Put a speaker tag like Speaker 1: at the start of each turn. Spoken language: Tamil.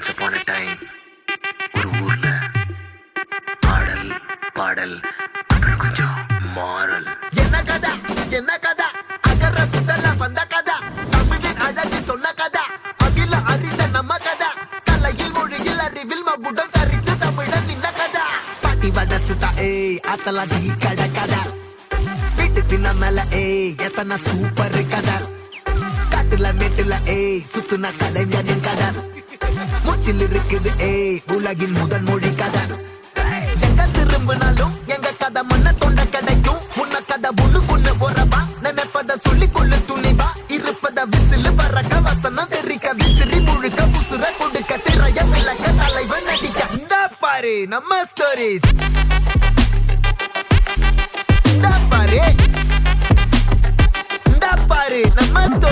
Speaker 1: once upon a time ஒரு ஊர்ல ஆடல் பாடல் அப்புறம் கொஞ்சம் மாறல்.
Speaker 2: என்ன கதை அகர புதல வந்த கதை தமிழின் அழகு சொன்ன கதை அகில அறிந்த நம்ம கதை கலையில் மொழியில் அறிவில் மகுடம் தரித்து தமிழன் நின்ன கதை பாட்டி வட சுட்டா அத்தலா டீ கடை கதை வீட்டு தின்ன மேல எத்தனை சூப்பர் கதை காட்டுல மேட்டுல சுத்துன கலைஞனின் கதை மூச்சில் இருக்குது உலகின் முதன் மொழி கதை எங்க திரும்பினாலும் எங்க கதை மண்ண தொண்ட கிடைக்கும் முன்ன கதை ஒண்ணு போறவா நினைப்பத சொல்லி கொள்ளு துணிவா இருப்பத விசிலு பறக்க வசனம் தெரிக்க விசிறி முழுக்க புசுர கொடுக்க திரைய விளக்க தலைவன் நடிக்க இந்த பாரு நம்ம ஸ்டோரிஸ் இந்த பாரு நம்ம ஸ்டோரி